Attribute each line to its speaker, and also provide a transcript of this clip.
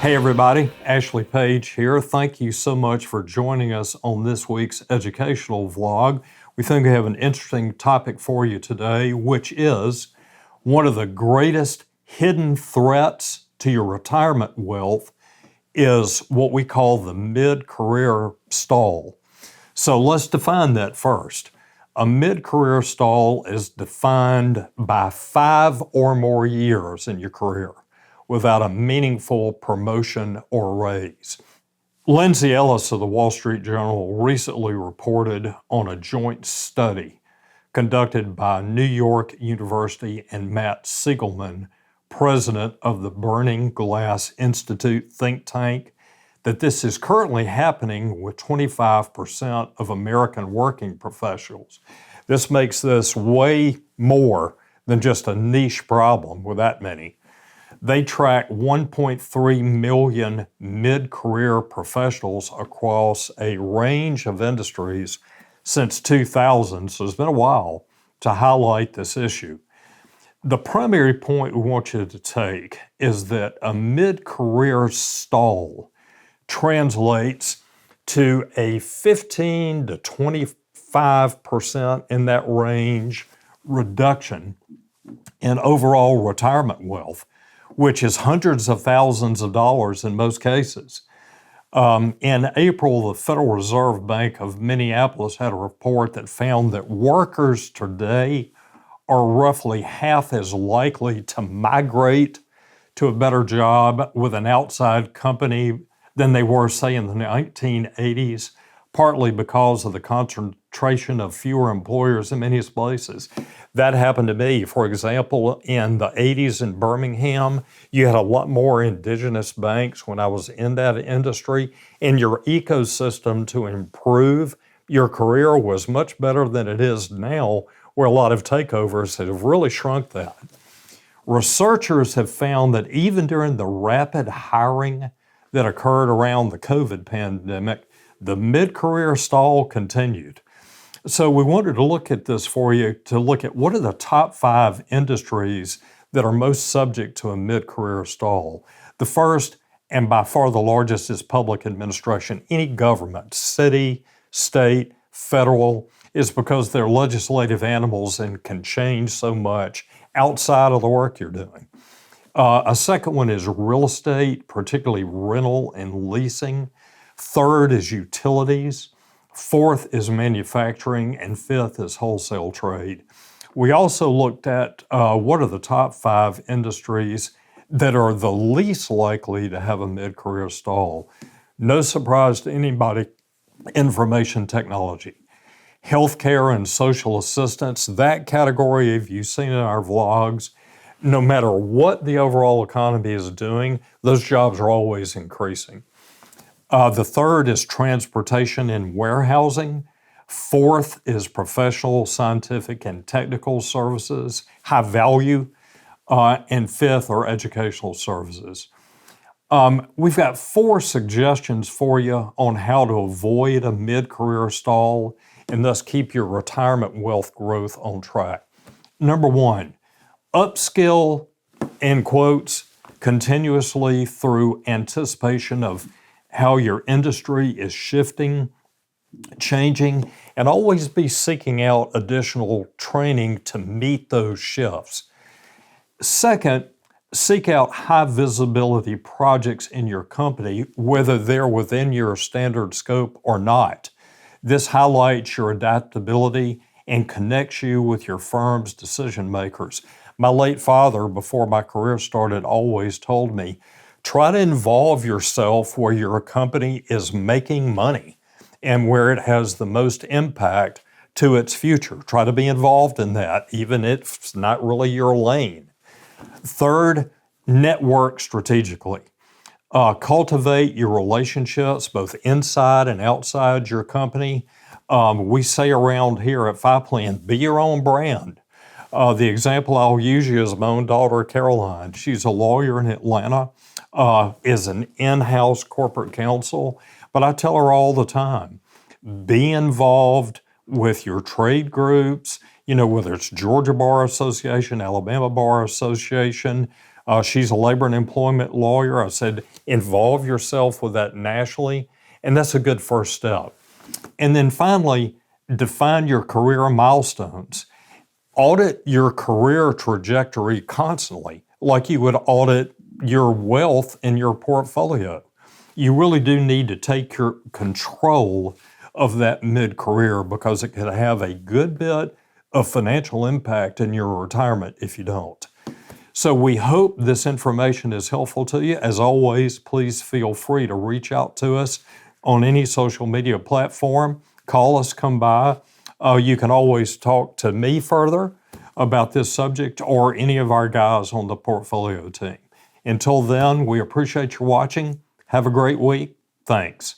Speaker 1: Hey everybody, Ashley Page here. Thank you so much for joining us on this week's educational vlog. We think we have an interesting topic for you today, which is one of the greatest hidden threats to your retirement wealth is what we call the mid-career stall. So let's define that first. A mid-career stall is defined by 5 or more years in your career without a meaningful promotion or raise. Lindsay Ellis of the Wall Street Journal recently reported on a joint study conducted by New York University and Matt Siegelman, president of the Burning Glass Institute think tank, that this is currently happening with 25% of American working professionals. This makes this way more than just a niche problem with that many. They track 1.3 million mid-career professionals across a range of industries since 2000, so it's been a while to highlight this issue. The primary point we want you to take is that a mid-career stall translates to a 15 to 25% in that range reduction in overall retirement wealth, which is hundreds of thousands of dollars in most cases. In April, the Federal Reserve Bank of Minneapolis had a report that found that workers today are roughly half as likely to migrate to a better job with an outside company than they were, say, in the 1980s, partly because of the concentration of fewer employers in many places. That happened to me. For example, in the 80s in Birmingham, you had a lot more indigenous banks when I was in that industry, and your ecosystem to improve your career was much better than it is now, where a lot of takeovers have really shrunk that. Researchers have found that even during the rapid hiring that occurred around the COVID pandemic, the mid-career stall continued. So we wanted to look at this for you, to look at what are the top 5 industries that are most subject to a mid-career stall. The first, and by far the largest, is public administration. Any government, city, state, federal, is because they're legislative animals and can change so much outside of the work you're doing. A second one is real estate, particularly rental and leasing. Third is utilities. Fourth is manufacturing, and fifth is wholesale trade. We also looked at what are the top 5 industries that are the least likely to have a mid-career stall. No surprise to anybody, information technology. Healthcare and social assistance, that category, if you've seen in our vlogs, no matter what the overall economy is doing, those jobs are always increasing. The third is transportation and warehousing. Fourth is professional, scientific, and technical services, high value. And fifth are educational services. We've got 4 suggestions for you on how to avoid a mid-career stall and thus keep your retirement wealth growth on track. Number 1, upskill, in quotes, continuously through anticipation of how your industry is shifting, changing, and always be seeking out additional training to meet those shifts. Second, seek out high visibility projects in your company, whether they're within your standard scope or not. This highlights your adaptability and connects you with your firm's decision makers. My late father, before my career started, always told me, try to involve yourself where your company is making money and where it has the most impact to its future. Try to be involved in that, even if it's not really your lane. Third, network strategically. Cultivate your relationships both inside and outside your company. We say around here at Five Plan, be your own brand. The example I'll use you is my own daughter, Caroline. She's a lawyer in Atlanta, is an in-house corporate counsel, but I tell her all the time, be involved with your trade groups, whether it's Georgia Bar Association, Alabama Bar Association, She's a labor and employment lawyer. I said, involve yourself with that nationally, and that's a good first step. And then finally, define your career milestones. Audit your career trajectory constantly, like you would audit your wealth in your portfolio. You really do need to take your control of that mid-career because it could have a good bit of financial impact in your retirement if you don't. So we hope this information is helpful to you. As always, please feel free to reach out to us on any social media platform. Call us, come by. You can always talk to me further about this subject or any of our guys on the portfolio team. Until then, we appreciate your watching. Have a great week. Thanks.